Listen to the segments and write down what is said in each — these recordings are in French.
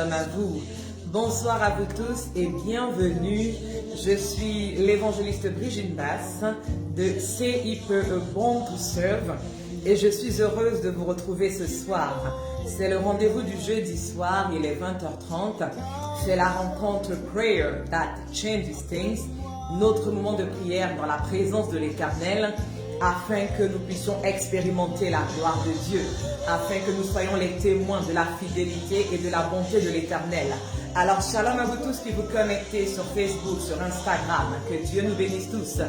À vous. Bonsoir à vous tous et bienvenue. Je suis l'évangéliste Brigitte Basse de CIPE Born to Serve et je suis heureuse de vous retrouver ce soir. C'est le rendez-vous du jeudi soir, il est 20h30. C'est la rencontre Prayer That Changes Things, notre moment de prière dans la présence de l'Éternel, afin que nous puissions expérimenter la gloire de Dieu, afin que nous soyons les témoins de la fidélité et de la bonté de l'Éternel. Alors, shalom à vous tous qui vous connectez sur Facebook, sur Instagram. Que Dieu nous bénisse tous.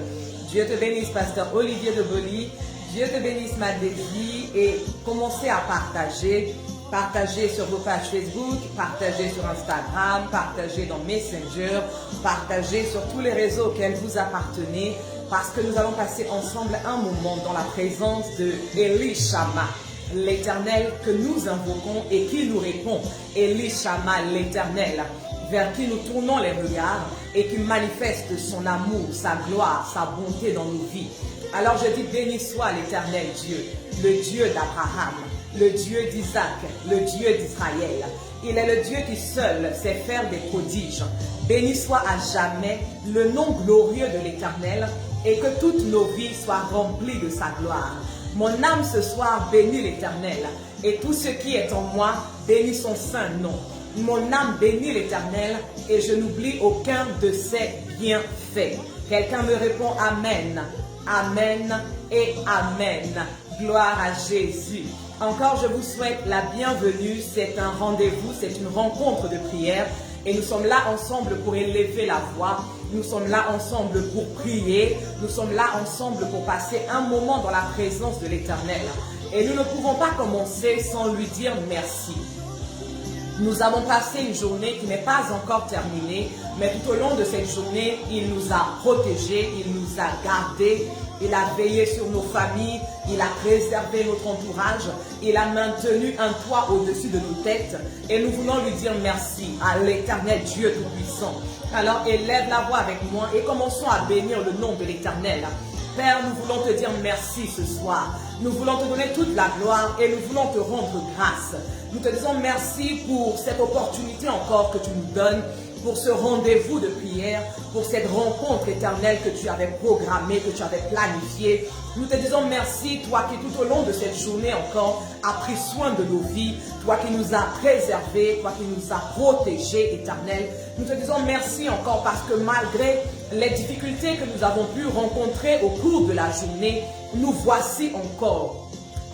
Dieu te bénisse, Pasteur Olivier de Boli. Dieu te bénisse, Madésie. Et commencez à partager. Partagez sur vos pages Facebook, partagez sur Instagram, partagez dans Messenger, partagez sur tous les réseaux auxquels vous appartenez, parce que nous allons passer ensemble un moment dans la présence de Eli Shama, l'Éternel que nous invoquons et qui nous répond. Eli Shama, l'Éternel, vers qui nous tournons les regards et qui manifeste son amour, sa gloire, sa bonté dans nos vies. Alors je dis, béni soit l'Éternel Dieu, le Dieu d'Abraham, le Dieu d'Isaac, le Dieu d'Israël. Il est le Dieu qui seul sait faire des prodiges. Béni soit à jamais le nom glorieux de l'Éternel et que toutes nos vies soient remplies de sa gloire. Mon âme ce soir bénit l'Éternel et tout ce qui est en moi bénit son saint nom. Mon âme bénit l'Éternel et je n'oublie aucun de ses bienfaits. Quelqu'un me répond Amen, Amen et Amen. Gloire à Jésus. Encore, je vous souhaite la bienvenue. C'est un rendez-vous, c'est une rencontre de prière. Et nous sommes là ensemble pour élever la voix. Nous sommes là ensemble pour prier. Nous sommes là ensemble pour passer un moment dans la présence de l'Éternel. Et nous ne pouvons pas commencer sans lui dire merci. Nous avons passé une journée qui n'est pas encore terminée, mais tout au long de cette journée, il nous a protégés, il nous a gardés, il a veillé sur nos familles, il a préservé notre entourage, il a maintenu un toit au-dessus de nos têtes et nous voulons lui dire merci à l'Éternel Dieu Tout-Puissant. Alors élève la voix avec moi et commençons à bénir le nom de l'Éternel. Père, nous voulons te dire merci ce soir. Nous voulons te donner toute la gloire et nous voulons te rendre grâce. Nous te disons merci pour cette opportunité encore que tu nous donnes, pour ce rendez-vous de prière, pour cette rencontre éternelle que tu avais programmée, que tu avais planifiée. Nous te disons merci, toi qui tout au long de cette journée encore as pris soin de nos vies, toi qui nous as préservés, toi qui nous as protégés, éternel. Nous te disons merci encore parce que malgré les difficultés que nous avons pu rencontrer au cours de la journée, nous voici encore.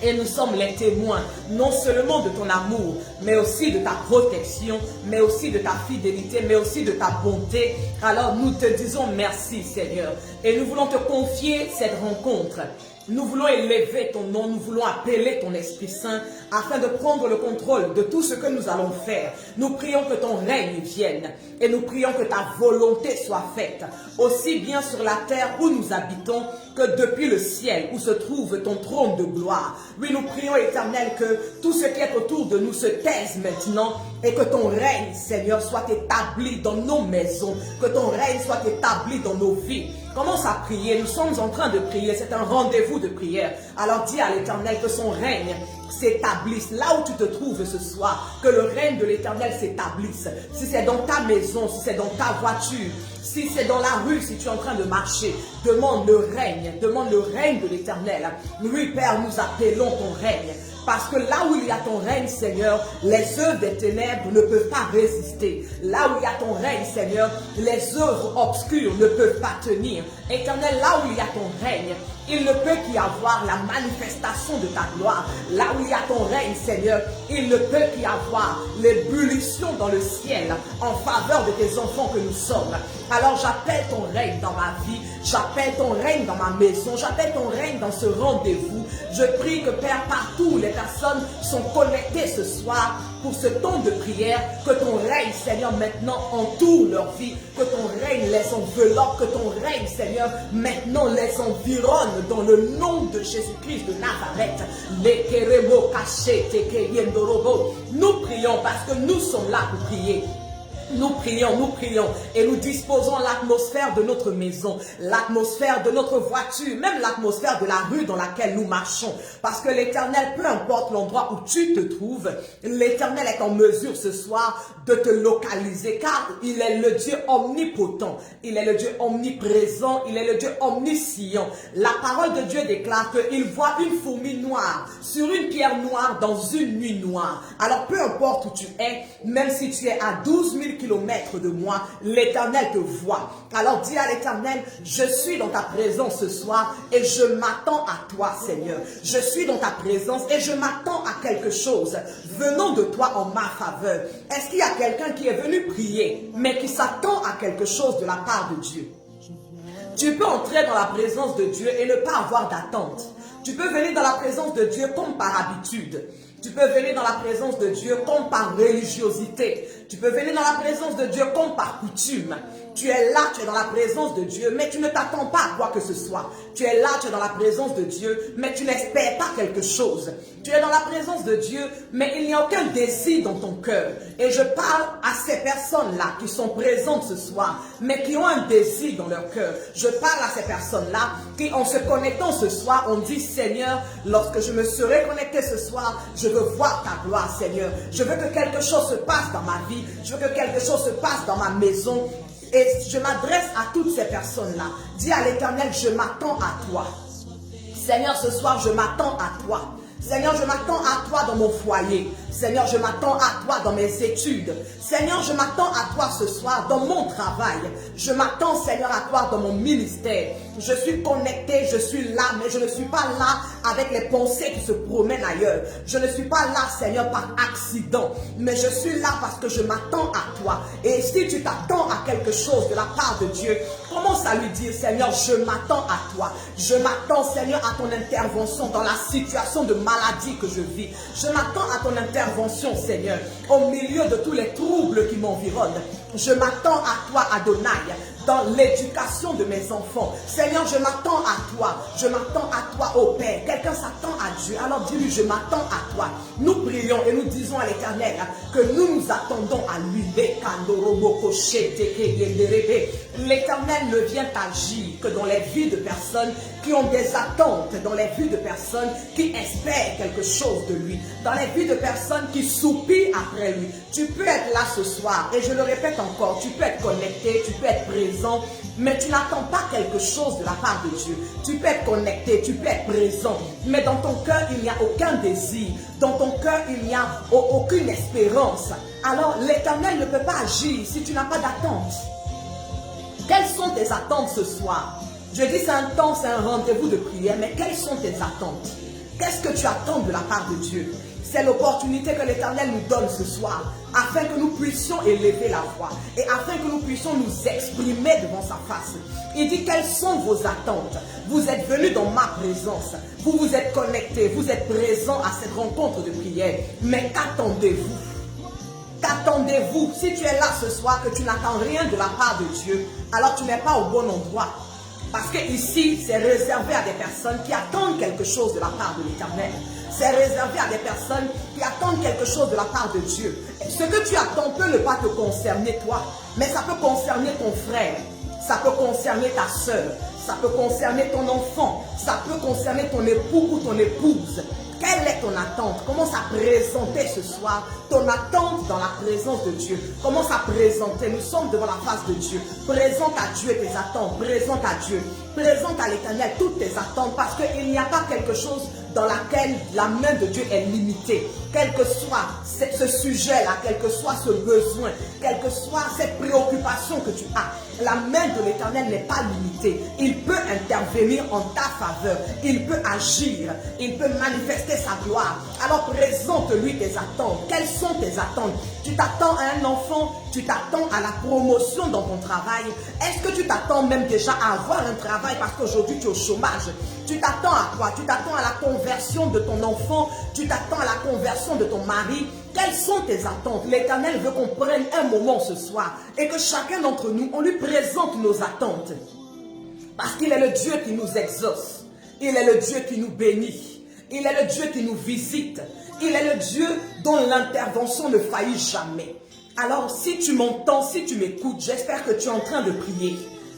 Et nous sommes les témoins, non seulement de ton amour, mais aussi de ta protection, mais aussi de ta fidélité, mais aussi de ta bonté. Alors nous te disons merci Seigneur. Et nous voulons te confier cette rencontre. Nous voulons élever ton nom, nous voulons appeler ton Esprit Saint afin de prendre le contrôle de tout ce que nous allons faire. Nous prions que ton règne vienne et nous prions que ta volonté soit faite, aussi bien sur la terre où nous habitons que depuis le ciel où se trouve ton trône de gloire. Oui, nous prions, Éternel, que tout ce qui est autour de nous se taise maintenant et que ton règne, Seigneur, soit établi dans nos maisons, que ton règne soit établi dans nos vies. Commence à prier, nous sommes en train de prier, c'est un rendez-vous de prière. Alors dis à l'Éternel que son règne s'établisse là où tu te trouves ce soir, que le règne de l'Éternel s'établisse. Si c'est dans ta maison, si c'est dans ta voiture, si c'est dans la rue, si tu es en train de marcher, demande le règne de l'Éternel. Oui, Père, nous appelons ton règne. Parce que là où il y a ton règne, Seigneur, les œuvres des ténèbres ne peuvent pas résister. Là où il y a ton règne, Seigneur, les œuvres obscures ne peuvent pas tenir. Éternel, là où il y a ton règne, il ne peut qu'y avoir la manifestation de ta gloire. Là où il y a ton règne, Seigneur, il ne peut qu'y avoir l'ébullition dans le ciel en faveur de tes enfants que nous sommes. Alors j'appelle ton règne dans ma vie, j'appelle ton règne dans ma maison, j'appelle ton règne dans ce rendez-vous. Je prie que Père, partout où les personnes sont connectées ce soir pour ce temps de prière, que ton règne, Seigneur, maintenant entoure leur vie, que ton règne les enveloppe, que ton règne, Seigneur, maintenant les environne dans le nom de Jésus-Christ de Nazareth. Nous prions parce que nous sommes là pour prier. Nous prions et nous disposons l'atmosphère de notre maison, l'atmosphère de notre voiture, même l'atmosphère de la rue dans laquelle nous marchons. Parce que l'Éternel, peu importe l'endroit où tu te trouves, l'Éternel est en mesure ce soir de te localiser car il est le Dieu omnipotent, il est le Dieu omniprésent, il est le Dieu omniscient. La parole de Dieu déclare qu'il voit une fourmi noire sur une pierre noire dans une nuit noire. Alors peu importe où tu es, même si tu es à 12 000 kilomètres de moi, l'Éternel te voit. Alors dis à l'Éternel, je suis dans ta présence ce soir et je m'attends à toi, Seigneur. Je suis dans ta présence et je m'attends à quelque chose venant de toi en ma faveur. Est-ce qu'il y a quelqu'un qui est venu prier, mais qui s'attend à quelque chose de la part de Dieu? Tu peux entrer dans la présence de Dieu et ne pas avoir d'attente. Tu peux venir dans la présence de Dieu comme par habitude. Tu peux venir dans la présence de Dieu comme par religiosité. Tu peux venir dans la présence de Dieu comme par coutume. Tu es là, tu es dans la présence de Dieu, mais tu ne t'attends pas à quoi que ce soit. Tu es là, tu es dans la présence de Dieu, mais tu n'espères pas quelque chose. Tu es dans la présence de Dieu, mais il n'y a aucun désir dans ton cœur. Et je parle à ces personnes-là qui sont présentes ce soir, mais qui ont un désir dans leur cœur. Je parle à ces personnes-là qui, en se connectant ce soir, ont dit, Seigneur, lorsque je me serai connecté ce soir, je veux voir ta gloire, Seigneur. Je veux que quelque chose se passe dans ma vie. Je veux que quelque chose se passe dans ma maison. Et je m'adresse à toutes ces personnes-là. Dis à l'Éternel, je m'attends à toi. Seigneur, ce soir, je m'attends à toi. Seigneur, je m'attends à toi dans mon foyer. Seigneur, je m'attends à toi dans mes études. Seigneur, je m'attends à toi ce soir dans mon travail. Je m'attends, Seigneur, à toi dans mon ministère. Je suis connecté, je suis là, mais je ne suis pas là avec les pensées qui se promènent ailleurs. Je ne suis pas là, Seigneur, par accident, mais je suis là parce que je m'attends à toi. Et si tu t'attends à quelque chose de la part de Dieu, commence à lui dire, Seigneur, je m'attends à toi. Je m'attends, Seigneur, à ton intervention dans la situation de maladie que je vis. Je m'attends à ton intervention, Seigneur, au milieu de tous les troubles qui m'environnent. Je m'attends à toi, Adonai, dans l'éducation de mes enfants. Seigneur, je m'attends à toi. Je m'attends à toi, ô Père. Quelqu'un s'attend à Dieu. Alors dis-lui, je m'attends à toi. Nous prions et nous disons à l'Éternel que nous nous attendons à lui. L'Éternel ne vient agir que dans les vies de personnes qui ont des attentes, dans les vies de personnes qui espèrent quelque chose de lui, dans les vies de personnes qui soupirent après lui. Tu peux être là ce soir et je le répète encore, tu peux être connecté, tu peux être présent, mais tu n'attends pas quelque chose de la part de Dieu. Tu peux être connecté, tu peux être présent, mais dans ton cœur, il n'y a aucun désir. Dans ton cœur, il n'y a aucune espérance. Alors, l'Éternel ne peut pas agir si tu n'as pas d'attente. Quelles sont tes attentes ce soir? Je dis c'est un temps, c'est un rendez-vous de prière, mais quelles sont tes attentes? Qu'est-ce que tu attends de la part de Dieu? C'est l'opportunité que l'Éternel nous donne ce soir, afin que nous puissions élever la voix et afin que nous puissions nous exprimer devant sa face. Il dit, quelles sont vos attentes? Vous êtes venus dans ma présence, vous vous êtes connectés, vous êtes présents à cette rencontre de prière, mais qu'attendez-vous? Qu'attendez-vous? Si tu es là ce soir, que tu n'attends rien de la part de Dieu, alors tu n'es pas au bon endroit. Parce que ici, c'est réservé à des personnes qui attendent quelque chose de la part de l'Éternel. C'est réservé à des personnes qui attendent quelque chose de la part de Dieu. Ce que tu attends peut ne pas te concerner toi, mais ça peut concerner ton frère, ça peut concerner ta soeur, ça peut concerner ton enfant, ça peut concerner ton époux ou ton épouse. Quelle est ton attente? Commence à présenter ce soir ton attente dans la présence de Dieu. Commence à présenter. Nous sommes devant la face de Dieu. Présente à Dieu tes attentes. Présente à Dieu. Présente à l'Éternel toutes tes attentes parce qu'il n'y a pas quelque chose dans laquelle la main de Dieu est limitée. Quel que soit ce sujet-là, quel que soit ce besoin, quelle que soit cette préoccupation que tu as, la main de l'Éternel n'est pas limitée. Il peut intervenir en ta faveur. Il peut agir. Il peut manifester sa gloire. Alors présente-lui tes attentes. Quelles sont tes attentes? Tu t'attends à un enfant? Tu t'attends à la promotion dans ton travail? Est-ce que tu t'attends même déjà à avoir un travail parce qu'aujourd'hui tu es au chômage? Tu t'attends à quoi? Tu t'attends à la conversion de ton enfant? Tu t'attends à la conversion de ton mari? Quelles sont tes attentes? L'Éternel veut qu'on prenne un moment ce soir et que chacun d'entre nous, on lui présente nos attentes. Parce qu'il est le Dieu qui nous exauce. Il est le Dieu qui nous bénit. Il est le Dieu qui nous visite. Il est le Dieu dont l'intervention ne faillit jamais. Alors, si tu m'entends, si tu m'écoutes, j'espère que tu es en train de prier.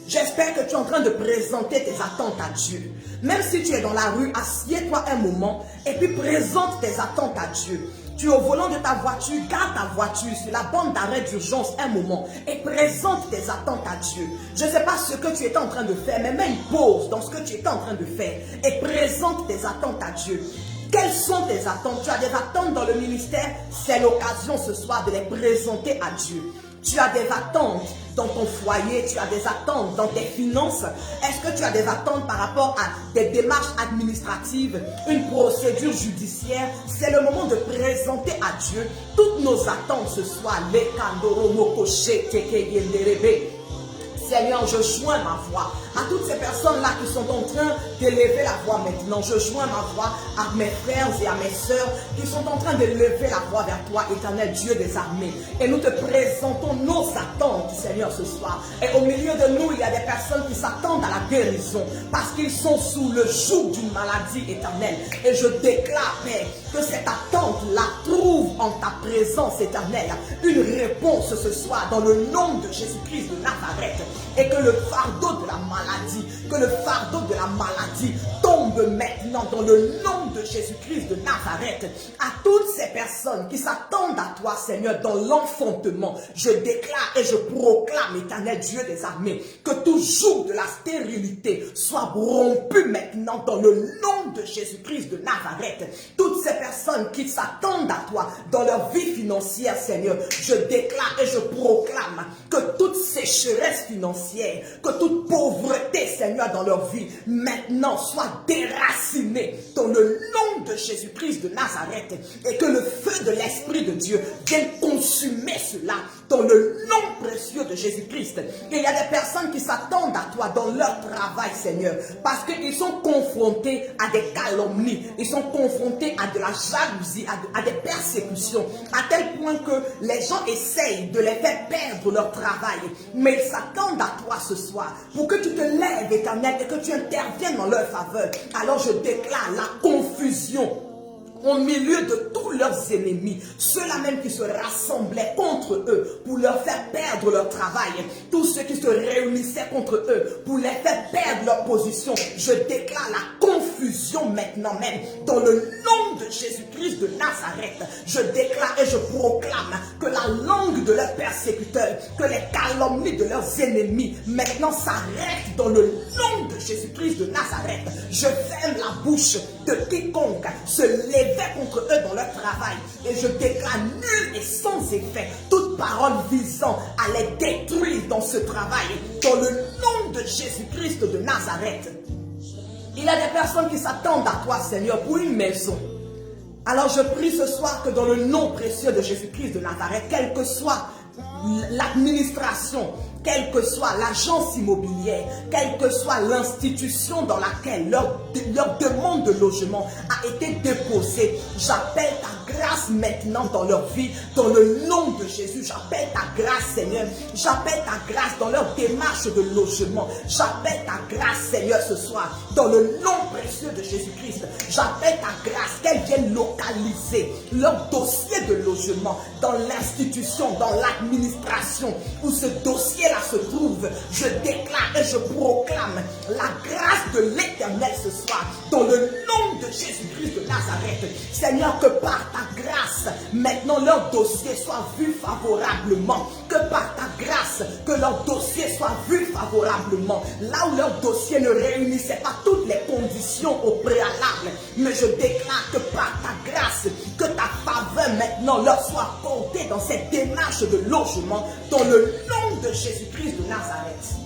J'espère que tu es en train de présenter tes attentes à Dieu. Même si tu es dans la rue, assieds-toi un moment et puis présente tes attentes à Dieu. Tu es au volant de ta voiture, garde ta voiture sur la bande d'arrêt d'urgence un moment et présente tes attentes à Dieu. Je ne sais pas ce que tu étais en train de faire, mais mets une pause dans ce que tu étais en train de faire et présente tes attentes à Dieu. Quelles sont tes attentes? Tu as des attentes dans le ministère, c'est l'occasion ce soir de les présenter à Dieu. Tu as des attentes dans ton foyer, tu as des attentes dans tes finances. Est-ce que tu as des attentes par rapport à des démarches administratives, une procédure judiciaire? C'est le moment de présenter à Dieu toutes nos attentes ce soir. Seigneur, je joins ma voix à toutes ces personnes-là qui sont en train d'élever la voix maintenant. Je joins ma voix à mes frères et à mes sœurs qui sont en train d'élever la voix vers toi, éternel Dieu des armées. Et nous te présentons nos attentes, Seigneur, ce soir. Et au milieu de nous, il y a des personnes qui s'attendent à la guérison parce qu'ils sont sous le joug d'une maladie éternelle. Et je déclare, Père, que cette attente-là trouve en ta présence éternelle une réponse ce soir dans le nom de Jésus-Christ de Nazareth. Et que le fardeau de la maladie, tombe maintenant dans le nom de Jésus-Christ de Nazareth. À toutes ces personnes qui s'attendent à toi, Seigneur, dans l'enfantement, je déclare et je proclame, éternel Dieu des armées, que tout joug de la stérilité soit rompu maintenant dans le nom de Jésus-Christ de Nazareth. Toutes ces personnes qui s'attendent à toi dans leur vie financière, Seigneur, je déclare et je proclame que toute sécheresse financière, que toute pauvreté, Seigneur, dans leur vie, maintenant soit déracinée dans le nom de Jésus-Christ de Nazareth et que le feu de l'Esprit de Dieu vienne consumer cela dans le nom précieux de Jésus-Christ. Et il y a des personnes qui s'attendent à toi dans leur travail, Seigneur, parce qu'ils sont confrontés à des calomnies, ils sont confrontés à de la jalousie, à des persécutions, à tel point que les gens essayent de les faire perdre leur travail. Mais ils s'attendent à toi ce soir pour que tu te lèves, éternel, et que tu interviennes dans leur faveur. Alors je déclare la confusion au milieu de tous leurs ennemis, ceux-là même qui se rassemblaient contre eux pour leur faire perdre leur travail, tous ceux qui se réunissaient contre eux pour les faire perdre leur position. Je déclare la confusion maintenant même dans le nom de Jésus-Christ de Nazareth. Je déclare et je proclame que la langue de leurs persécuteurs, que les calomnies de leurs ennemis maintenant s'arrêtent dans le nom de Jésus-Christ de Nazareth. Je ferme la bouche de quiconque se lève contre eux dans leur travail et je déclare nul et sans effet toute parole visant à les détruire dans ce travail dans le nom de Jésus-Christ de Nazareth. Il y a des personnes qui s'attendent à toi, Seigneur, pour une maison. Alors je prie ce soir que dans le nom précieux de Jésus-Christ de Nazareth, quelle que soit l'administration, quelle que soit l'agence immobilière, quelle que soit l'institution dans laquelle leur demande de logement a été déposée, j'appelle ta grâce maintenant dans leur vie, dans le nom de Jésus. J'appelle ta grâce, Seigneur. J'appelle ta grâce dans leur démarche de logement. J'appelle ta grâce, Seigneur, ce soir, dans le nom précieux de Jésus-Christ. J'appelle ta grâce qu'elles viennent localiser leur dossier de logement dans l'institution, dans l'administration où ce dossier-là se trouve. Je déclare et je proclame la grâce de l'Éternel ce soir dans le nom de Jésus-Christ de Nazareth. Seigneur, que par ta grâce, maintenant leur dossier soit vu favorablement. Que par ta grâce, que leur dossier soit vu favorablement. Là où leur dossier ne réunissait pas toutes les conditions au préalable. Mais je déclare que par ta grâce, que ta faveur maintenant leur soit portée dans cette démarche de logement dans le nom de Jésus-Christ de Nazareth.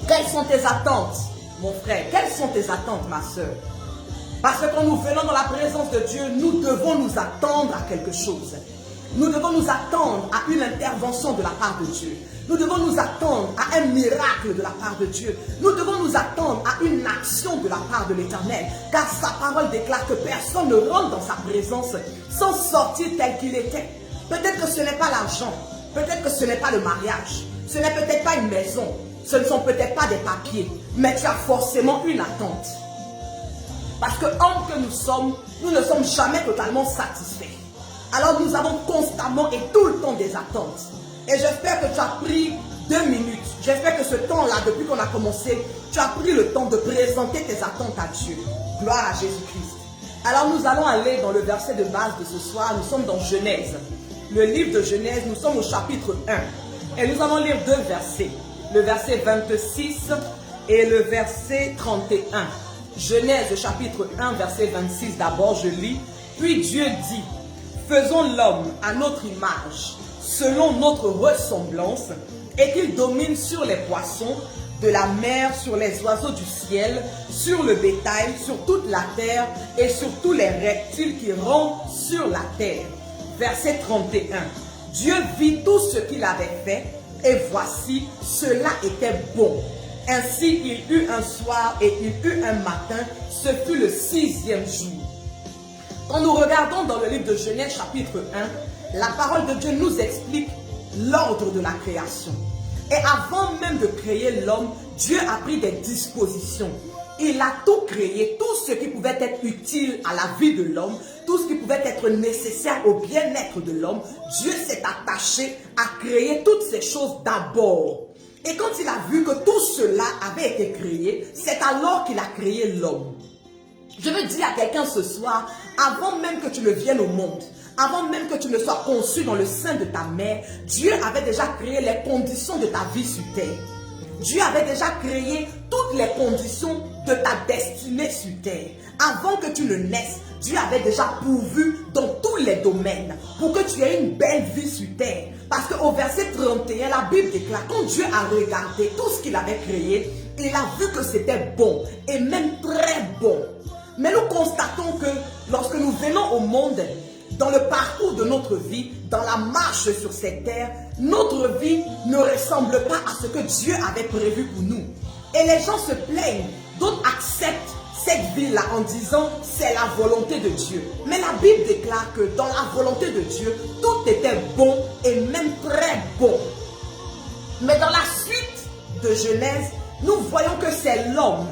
Quelles sont tes attentes, mon frère? Quelles sont tes attentes, ma soeur? Parce que quand nous venons dans la présence de Dieu, nous devons nous attendre à quelque chose. Nous devons nous attendre à une intervention de la part de Dieu. Nous devons nous attendre à un miracle de la part de Dieu. Nous devons nous attendre à une action de la part de l'Éternel. Car sa parole déclare que personne ne rentre dans sa présence sans sortir tel qu'il était. Peut-être que ce n'est pas l'argent. Peut-être que ce n'est pas le mariage. Ce n'est peut-être pas une maison. Ce ne sont peut-être pas des papiers. Mais tu as forcément une attente. Parce que, homme que nous sommes, nous ne sommes jamais totalement satisfaits. Alors nous avons constamment et tout le temps des attentes. Et j'espère que tu as pris 2 minutes. J'espère que ce temps-là, depuis qu'on a commencé, tu as pris le temps de présenter tes attentes à Dieu. Gloire à Jésus-Christ. Alors nous allons aller dans le verset de base de ce soir. Nous sommes dans Genèse. Le livre de Genèse, nous sommes au chapitre 1. Et nous allons lire 2 versets. Le verset 26 et le verset 31. Genèse chapitre 1, verset 26 d'abord, je lis. Puis Dieu dit, faisons l'homme à notre image, selon notre ressemblance, et qu'il domine sur les poissons de la mer, sur les oiseaux du ciel, sur le bétail, sur toute la terre et sur tous les reptiles qui rampent sur la terre. Verset 31. Dieu vit tout ce qu'il avait fait, et voici, cela était bon. Ainsi il eut un soir et il eut un matin, ce fut le 6e jour. Quand nous regardons dans le livre de Genèse chapitre 1, la parole de Dieu nous explique l'ordre de la création. Et avant même de créer l'homme, Dieu a pris des dispositions. Il a tout créé, tout ce qui pouvait être utile à la vie de l'homme, tout ce qui pouvait être nécessaire au bien-être de l'homme. Dieu s'est attaché à créer toutes ces choses d'abord. Et quand il a vu que tout cela avait été créé, c'est alors qu'il a créé l'homme. Je veux dire à quelqu'un ce soir, avant même que tu ne viennes au monde, avant même que tu ne sois conçu dans le sein de ta mère, Dieu avait déjà créé les conditions de ta vie sur terre. Dieu avait déjà créé toutes les conditions de ta destinée sur terre. Avant que tu ne naisses, Dieu avait déjà pourvu dans tous les domaines pour que tu aies une belle vie sur terre. Parce qu'au verset 31, la Bible déclare, quand Dieu a regardé tout ce qu'il avait créé, il a vu que c'était bon et même très bon. Mais nous constatons que lorsque nous venons au monde, dans le parcours de notre vie, dans la marche sur cette terre, notre vie ne ressemble pas à ce que Dieu avait prévu pour nous. Et les gens se plaignent, d'autres acceptent cette vie-là en disant c'est la volonté de Dieu. Mais la Bible déclare que dans la volonté de Dieu, tout était bon et même très bon. Mais dans la suite de Genèse, nous voyons que c'est l'homme,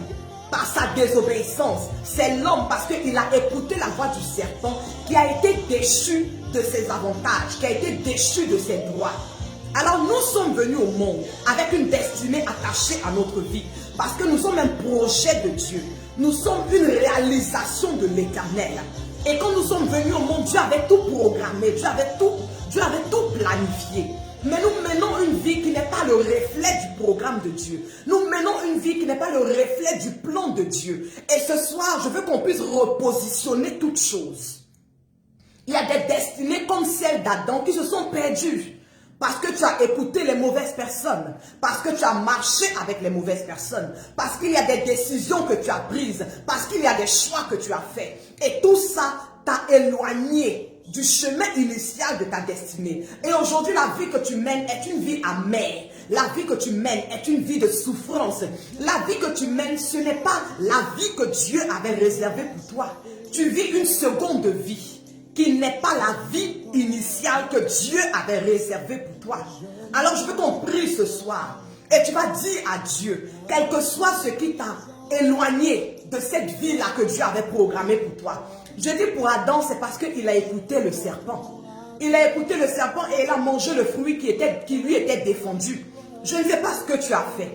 par sa désobéissance, c'est l'homme parce qu'il a écouté la voix du serpent qui a été déchu de ses avantages, qui a été déchu de ses droits. Alors nous sommes venus au monde avec une destinée attachée à notre vie parce que nous sommes un projet de Dieu. Nous sommes une réalisation de l'Éternel. Et quand nous sommes venus au monde, Dieu avait tout programmé, Dieu avait tout planifié. Mais nous menons une vie qui n'est pas le reflet du programme de Dieu. Nous menons une vie qui n'est pas le reflet du plan de Dieu. Et ce soir, je veux qu'on puisse repositionner toutes choses. Il y a des destinées comme celle d'Adam qui se sont perdues. Parce que tu as écouté les mauvaises personnes. Parce que tu as marché avec les mauvaises personnes. Parce qu'il y a des décisions que tu as prises. Parce qu'il y a des choix que tu as faits. Et tout ça t'a éloigné du chemin initial de ta destinée. Et aujourd'hui, la vie que tu mènes est une vie amère. La vie que tu mènes est une vie de souffrance. La vie que tu mènes, ce n'est pas la vie que Dieu avait réservée pour toi. Tu vis une seconde vie qui n'est pas la vie initiale que Dieu avait réservée pour toi. Alors je veux qu'on prie ce soir. Et tu vas dire à Dieu, quel que soit ce qui t'a éloigné de cette vie-là que Dieu avait programmée pour toi. Je dis pour Adam, c'est parce qu'il a écouté le serpent. Il a écouté le serpent et il a mangé le fruit qui lui était défendu. Je ne sais pas ce que tu as fait.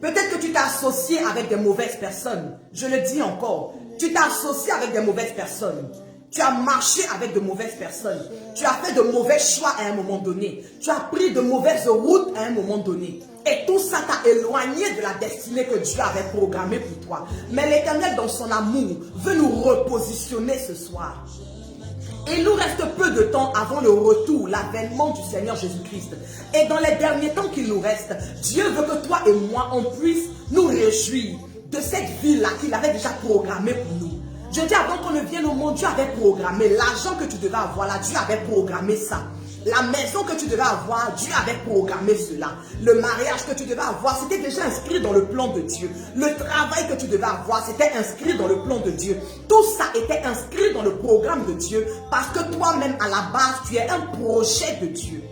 Peut-être que tu t'es associé avec des mauvaises personnes. Je le dis encore. Tu t'es associé avec des mauvaises personnes. Tu as marché avec de mauvaises personnes. Tu as fait de mauvais choix à un moment donné. Tu as pris de mauvaises routes à un moment donné. Et tout ça t'a éloigné de la destinée que Dieu avait programmée pour toi. Mais l'Éternel, dans son amour, veut nous repositionner ce soir. Il nous reste peu de temps avant le retour, l'avènement du Seigneur Jésus-Christ. Et dans les derniers temps qu'il nous reste, Dieu veut que toi et moi, on puisse nous réjouir de cette vie-là qu'il avait déjà programmée pour nous. Je dis avant qu'on ne vienne au monde, Dieu avait programmé l'argent que tu devais avoir là, Dieu avait programmé ça. La maison que tu devais avoir, Dieu avait programmé cela. Le mariage que tu devais avoir, c'était déjà inscrit dans le plan de Dieu. Le travail que tu devais avoir, c'était inscrit dans le plan de Dieu. Tout ça était inscrit dans le programme de Dieu parce que toi-même, à la base, tu es un projet de Dieu.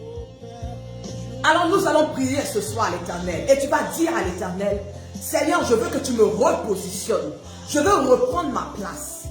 Alors nous allons prier ce soir à l'Éternel. Et tu vas dire à l'Éternel, Seigneur, je veux que tu me repositionnes. Je veux reprendre ma place.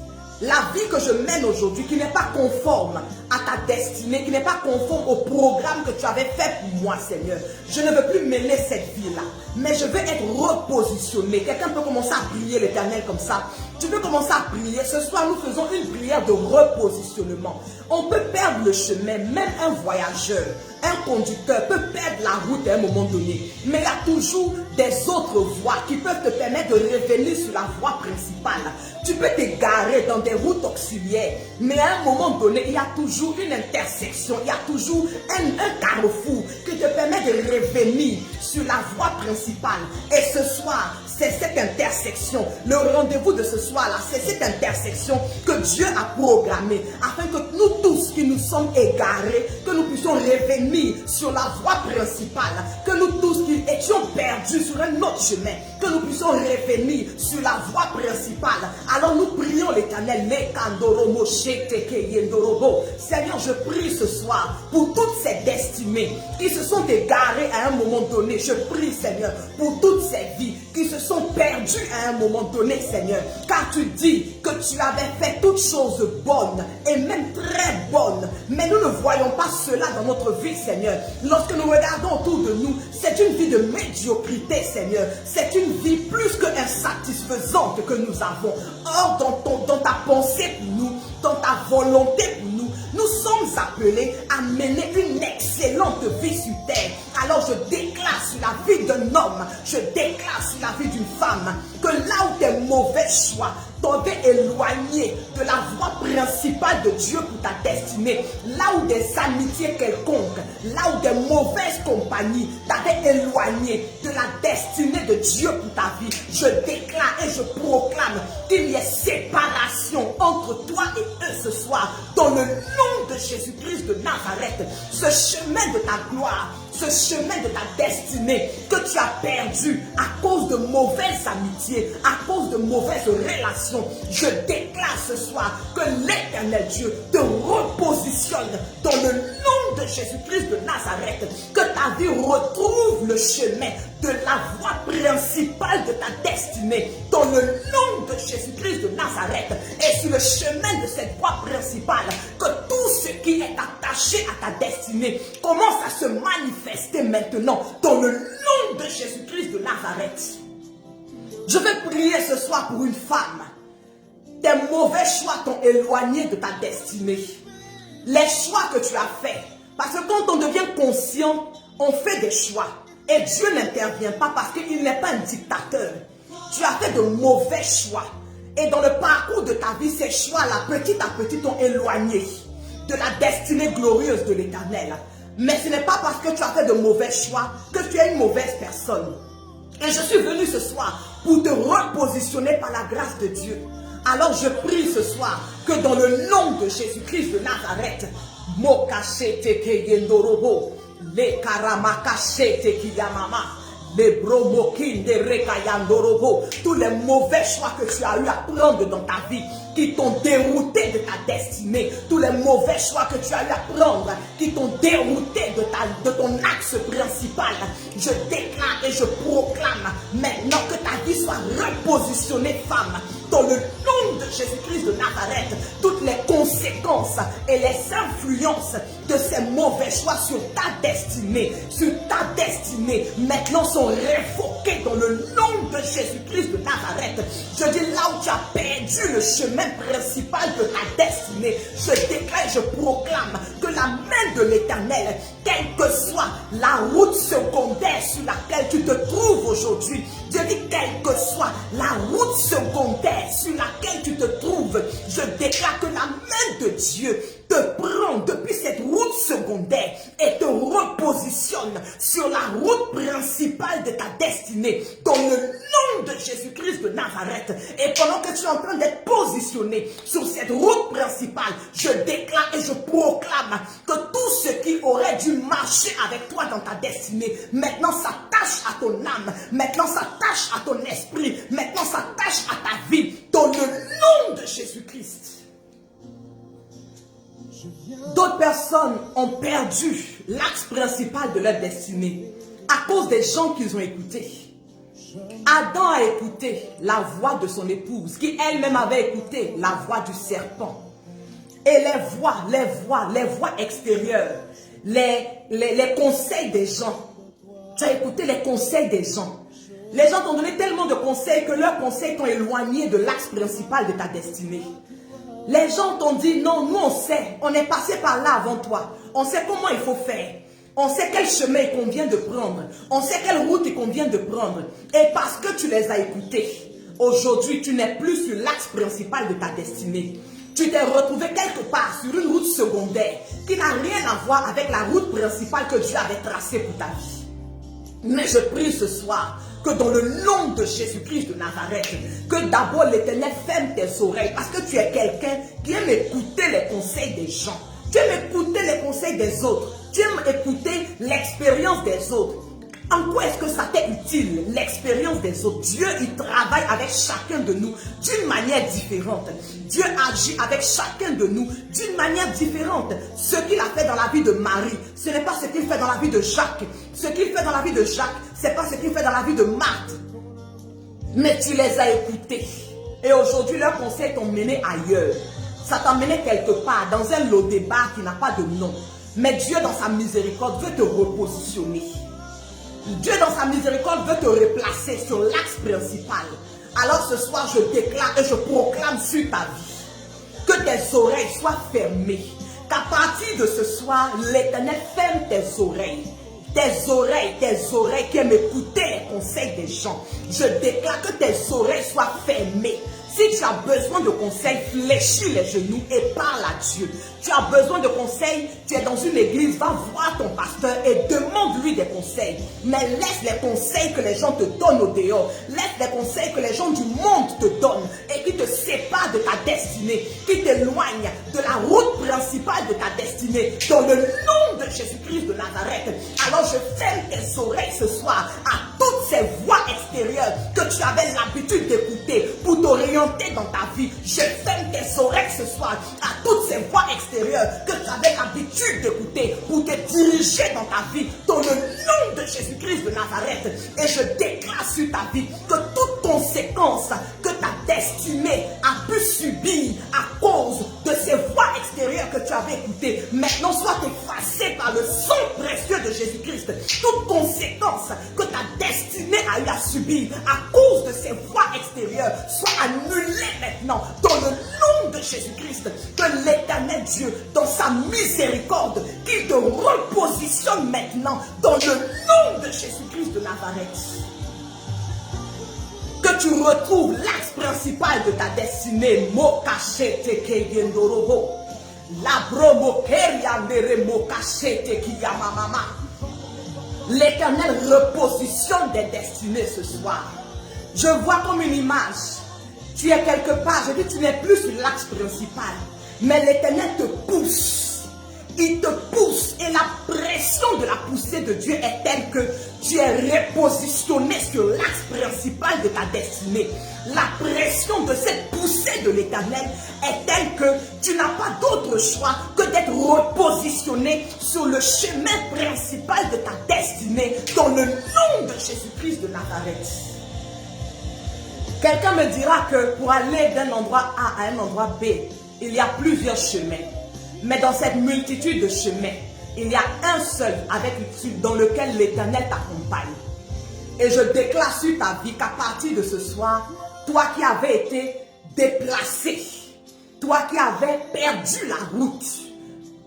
la vie que je mène aujourd'hui, qui n'est pas conforme à ta destinée, qui n'est pas conforme au programme que tu avais fait pour moi, Seigneur. Je ne veux plus mêler cette vie-là, mais je veux être repositionné. Quelqu'un peut commencer à prier l'Éternel comme ça. Tu peux commencer à prier. Ce soir, nous faisons une prière de repositionnement. On peut perdre le chemin, même un voyageur, un conducteur peut perdre la route à un moment donné. Mais il y a toujours des autres voies qui peuvent te permettre de revenir sur la voie principale. Tu peux t'égarer dans des routes auxiliaires, mais à un moment donné, il y a toujours une intersection, il y a toujours un carrefour qui te permet de revenir sur la voie principale. Et ce soir, c'est cette intersection, le rendez-vous de ce soir-là, c'est cette intersection que Dieu a programmée afin que nous tous qui nous sommes égarés, que nous puissions revenir sur la voie principale, que nous tous qui étions perdus sur un autre chemin, que nous puissions revenir sur la voie principale. Alors nous prions l'Éternel. Seigneur, je prie ce soir pour toutes ces destinées qui se sont égarées à un moment donné. Je prie, Seigneur, pour toutes ces vies qui se sont perdues à un moment donné, Seigneur. Car tu dis que tu avais fait toutes choses bonnes et même très bonnes. Mais nous ne voyons pas cela dans notre vie, Seigneur. Lorsque nous regardons autour de nous, c'est une vie de médiocrité, Seigneur. C'est une vie plus que insatisfaisante que nous avons. Or, dans ta pensée pour nous, dans ta volonté pour nous, nous sommes appelés à mener une excellente vie sur terre. Alors je déclare sur la vie d'un homme, je déclare sur la vie d'une femme, que là où tes mauvais choix t'avaient éloigné de la voie principale de Dieu pour ta destinée, là où des amitiés quelconques, là où des mauvaises compagnies t'avaient éloigné de la destinée de Dieu pour ta vie, je déclare et je proclame qu'il y ait séparation entre toi et eux ce soir, dans le nom de Jésus-Christ de Nazareth. Ce chemin de ta gloire, ce chemin de ta destinée que tu as perdu à cause de mauvaises amitiés, à cause de mauvaises relations, je déclare ce soir que l'Éternel Dieu te repositionne dans le nom de Jésus-Christ de Nazareth, que ta vie retrouve le chemin de la voie principale de ta destinée, dans le nom de Jésus-Christ de Nazareth. Et sur le chemin de cette voie principale, que tout ce qui est attaché à ta destinée commence à se manifester maintenant, dans le nom de Jésus-Christ de Nazareth. Je vais prier ce soir pour une femme. Tes mauvais choix t'ont éloigné de ta destinée. Les choix que tu as faits. Parce que quand on devient conscient, on fait des choix. Et Dieu n'intervient pas parce qu'il n'est pas un dictateur. Tu as fait de mauvais choix. Et dans le parcours de ta vie, ces choix-là, petit à petit, t'ont éloigné de la destinée glorieuse de l'Éternel. Mais ce n'est pas parce que tu as fait de mauvais choix que tu es une mauvaise personne. Et je suis venu ce soir pour te repositionner par la grâce de Dieu. Alors je prie ce soir que dans le nom de Jésus-Christ de Nazareth, Mokashete Keyendorobo, Le Karamakashete Kiyamama, les bromokin de Rekayandorobo, tous les mauvais choix que tu as eu à prendre dans ta vie, qui t'ont dérouté de ta destinée, tous les mauvais choix que tu as eu à prendre, qui t'ont dérouté de ton axe principal, je déclare et je proclame maintenant que ta vie soit repositionnée, femme, dans le nom de Jésus-Christ de Nazareth. Toutes les conséquences et les influences de ces mauvais choix sur ta destinée, maintenant sont révoquées dans le nom de Jésus-Christ de Nazareth. Je dis là où tu as perdu le chemin principal de ta destinée, je déclare, je proclame que la main de l'Éternel, quelle que soit la route secondaire sur laquelle tu te trouves aujourd'hui, je dis quelle que soit la route secondaire sur laquelle tu te trouves, je déclare que la main de Dieu te prend depuis cette route secondaire et te repositionne sur la route principale de ta destinée, dans le nom de Jésus-Christ de Nazareth. Et pendant que tu es en train d'être positionné sur cette route principale, je déclare et je proclame que tout ce qui aurait dû marcher avec toi dans ta destinée, maintenant s'attache à ton âme, maintenant s'attache à ton esprit, maintenant s'attache à ta vie, dans le nom de Jésus-Christ. D'autres personnes ont perdu l'axe principal de leur destinée à cause des gens qu'ils ont écoutés. Adam a écouté la voix de son épouse, qui elle-même avait écouté la voix du serpent. Et les voix extérieures, les conseils des gens. Tu as écouté les conseils des gens. Les gens t'ont donné tellement de conseils que leurs conseils t'ont éloigné de l'axe principal de ta destinée. Les gens t'ont dit, non, nous on sait, on est passé par là avant toi. On sait comment il faut faire. On sait quel chemin il convient de prendre. On sait quelle route il convient de prendre. Et parce que tu les as écoutés, aujourd'hui, tu n'es plus sur l'axe principal de ta destinée. Tu t'es retrouvé quelque part sur une route secondaire qui n'a rien à voir avec la route principale que Dieu avait tracée pour ta vie. Mais je prie ce soir que dans le nom de Jésus-Christ de Nazareth, que d'abord l'Éternel ferme tes oreilles parce que tu es quelqu'un qui aime écouter les conseils des gens. Tu aimes écouter les conseils des autres. Tu aimes écouter l'expérience des autres. En quoi est-ce que ça t'est utile, l'expérience des autres? Dieu, il travaille avec chacun de nous d'une manière différente. Dieu agit avec chacun de nous d'une manière différente. Ce qu'il a fait dans la vie de Marie, ce n'est pas ce qu'il fait dans la vie de Jacques. Ce qu'il fait dans la vie de Jacques, ce n'est pas ce qu'il fait dans la vie de Marthe. Mais tu les as écoutés. Et aujourd'hui, leurs conseils t'ont mené ailleurs. Ça t'a mené quelque part, dans un lot débat qui n'a pas de nom. Mais Dieu, dans sa miséricorde, veut te repositionner. Dieu, dans sa miséricorde, veut te replacer sur l'axe principal. Alors ce soir, je déclare et je proclame sur ta vie que tes oreilles soient fermées. Qu'à partir de ce soir, l'Éternel ferme tes oreilles. Tes oreilles qui aiment écouter les conseils des gens. Je déclare que tes oreilles soient fermées. Si tu as besoin de conseils, fléchis les genoux et parle à Dieu. Tu as besoin de conseils, tu es dans une église, va voir ton pasteur et demande-lui des conseils. Mais laisse les conseils que les gens te donnent au dehors. Laisse les conseils que les gens du monde te donnent et qui te séparent de ta destinée, qui t'éloignent de la route principale de ta destinée. Dans le nom de Jésus-Christ de Nazareth. Alors je ferme tes oreilles ce soir à toutes ces voix extérieures que tu avais l'habitude d'écouter pour t'orienter dans ta vie. Je ferme tes oreilles ce soir à toutes ces voix extérieures que tu avais l'habitude d'écouter pour te diriger dans ta vie dans le nom de Jésus-Christ de Nazareth. Et je déclare sur ta vie que toute conséquence que ta destinée a pu subir à cause de ces voix extérieures que tu avais écoutées maintenant soit effacée par le sang précieux de Jésus-Christ. Toute conséquence que ta destinée a eu à subir à cause de ces voix extérieures soit annulée maintenant dans le nom de Jésus-Christ. Que l'Éternel Dieu, dans sa miséricorde, qu'il te repositionne maintenant dans le nom de Jésus-Christ de Nazareth. Que tu retrouves l'axe principal de ta destinée. Mokachete kegendorobo. Labromo keriandere mokachete kiyamamama. L'Éternel repositionne des destinées ce soir. Je vois comme une image. Tu es quelque part, je dis tu n'es plus sur l'axe principal. Mais l'Éternel te pousse. Il te pousse et la pression de la poussée de Dieu est telle que tu es repositionné sur l'axe principal de ta destinée. La pression de cette poussée de l'Éternel est telle que tu n'as pas d'autre choix que d'être repositionné sur le chemin principal de ta destinée dans le nom de Jésus-Christ de Nazareth. Quelqu'un me dira que pour aller d'un endroit A à un endroit B, il y a plusieurs chemins. Mais dans cette multitude de chemins, il y a un seul dans lequel l'Éternel t'accompagne. Et je déclare sur ta vie qu'à partir de ce soir, toi qui avais été déplacé, toi qui avais perdu la route,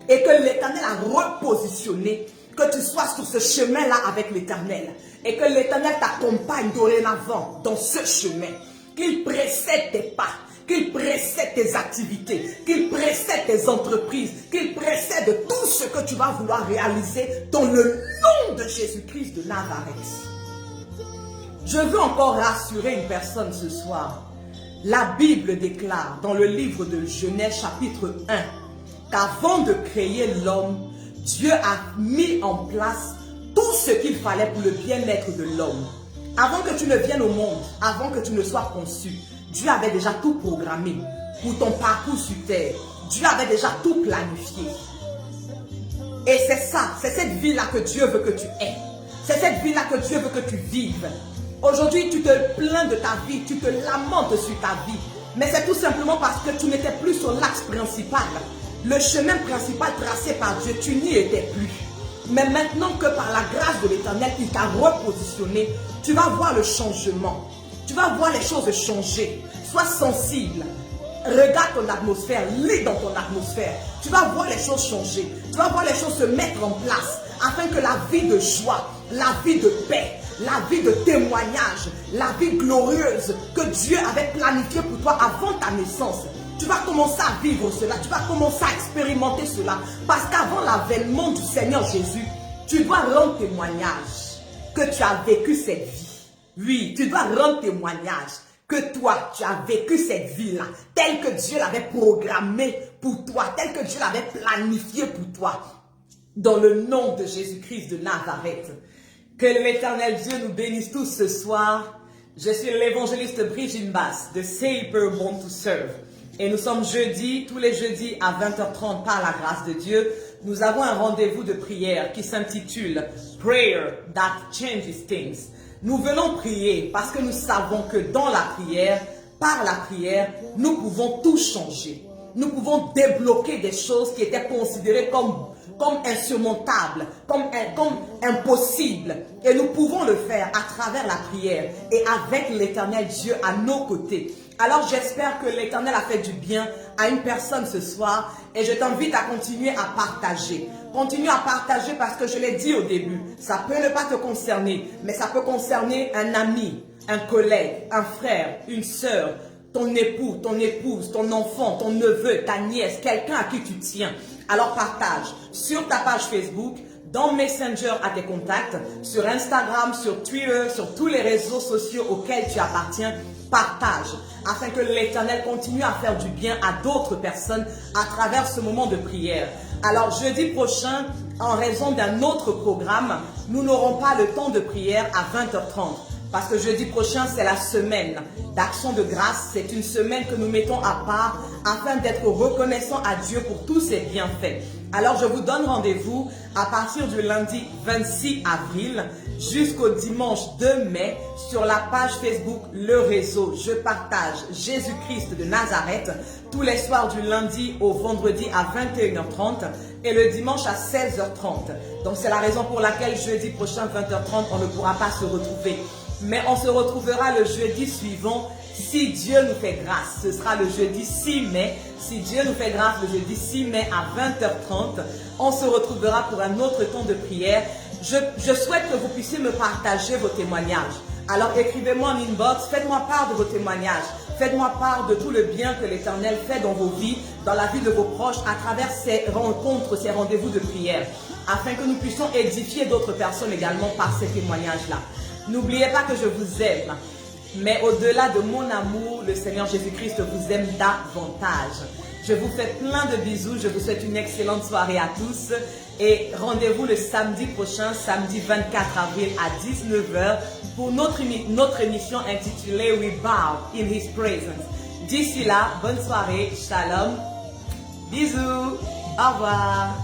et que l'Éternel a repositionné, que tu sois sur ce chemin-là avec l'Éternel, et que l'Éternel t'accompagne dorénavant dans ce chemin, qu'il précède tes pas, qu'il précède tes activités, qu'il précède tes entreprises, qu'il précède tout ce que tu vas vouloir réaliser dans le nom de Jésus-Christ de Nazareth. Je veux encore rassurer une personne ce soir. La Bible déclare dans le livre de Genèse chapitre 1 qu'avant de créer l'homme, Dieu a mis en place tout ce qu'il fallait pour le bien-être de l'homme. Avant que tu ne viennes au monde, avant que tu ne sois conçu, Dieu avait déjà tout programmé pour ton parcours sur terre. Dieu avait déjà tout planifié. Et c'est ça, c'est cette vie-là que Dieu veut que tu aies. C'est cette vie-là que Dieu veut que tu vives. Aujourd'hui, tu te plains de ta vie, tu te lamentes sur ta vie. Mais c'est tout simplement parce que tu n'étais plus sur l'axe principal. Le chemin principal tracé par Dieu, tu n'y étais plus. Mais maintenant que par la grâce de l'Éternel, il t'a repositionné, tu vas voir le changement. Tu vas voir les choses changer. Sois sensible. Regarde ton atmosphère, lis dans ton atmosphère. Tu vas voir les choses changer. Tu vas voir les choses se mettre en place afin que la vie de joie, la vie de paix, la vie de témoignage, la vie glorieuse que Dieu avait planifiée pour toi avant ta naissance, tu vas commencer à vivre cela, tu vas commencer à expérimenter cela. Parce qu'avant l'avènement du Seigneur Jésus, tu dois rendre témoignage que tu as vécu cette vie. Oui, tu dois rendre témoignage que toi, tu as vécu cette vie-là, telle que Dieu l'avait programmée pour toi, telle que Dieu l'avait planifiée pour toi. Dans le nom de Jésus-Christ de Nazareth. Que l'Éternel Dieu nous bénisse tous ce soir. Je suis l'évangéliste Brigitte Bass de Say Born to Serve. Et nous sommes jeudi, tous les jeudis à 20h30 par la grâce de Dieu. Nous avons un rendez-vous de prière qui s'intitule Prayer That Changes Things. Nous venons prier parce que nous savons que dans la prière, par la prière, nous pouvons tout changer. Nous pouvons débloquer des choses qui étaient considérées comme insurmontables, comme impossibles. Et nous pouvons le faire à travers la prière et avec l'Éternel Dieu à nos côtés. Alors j'espère que l'Éternel a fait du bien à une personne ce soir et je t'invite à continuer à partager. Continue à partager parce que je l'ai dit au début, ça peut ne pas te concerner, mais ça peut concerner un ami, un collègue, un frère, une sœur, ton époux, ton épouse, ton enfant, ton neveu, ta nièce, quelqu'un à qui tu tiens. Alors partage sur ta page Facebook, dans Messenger à tes contacts, sur Instagram, sur Twitter, sur tous les réseaux sociaux auxquels tu appartiens. Partage afin que l'Éternel continue à faire du bien à d'autres personnes à travers ce moment de prière. Alors jeudi prochain, en raison d'un autre programme, nous n'aurons pas le temps de prière à 20h30. Parce que jeudi prochain, c'est la semaine d'action de grâce. C'est une semaine que nous mettons à part afin d'être reconnaissants à Dieu pour tous ses bienfaits. Alors, je vous donne rendez-vous à partir du lundi 26 avril jusqu'au dimanche 2 mai sur la page Facebook Le Réseau. Je partage Jésus-Christ de Nazareth tous les soirs du lundi au vendredi à 21h30 et le dimanche à 16h30. Donc, c'est la raison pour laquelle jeudi prochain 20h30, on ne pourra pas se retrouver. Mais on se retrouvera le jeudi suivant si Dieu nous fait grâce. Ce sera le jeudi 6 mai. Si Dieu nous fait grâce, le jeudi 6 mai à 20h30, on se retrouvera pour un autre temps de prière. Je souhaite que vous puissiez me partager vos témoignages. Alors écrivez-moi en inbox, faites-moi part de vos témoignages. Faites-moi part de tout le bien que l'Éternel fait dans vos vies, dans la vie de vos proches, à travers ces rencontres, ces rendez-vous de prière, afin que nous puissions édifier d'autres personnes également par ces témoignages-là. N'oubliez pas que je vous aime, mais au-delà de mon amour, le Seigneur Jésus-Christ vous aime davantage. Je vous fais plein de bisous, je vous souhaite une excellente soirée à tous et rendez-vous le samedi prochain, samedi 24 avril à 19h pour notre émission intitulée We Bow in His Presence. D'ici là, bonne soirée, shalom, bisous, au revoir.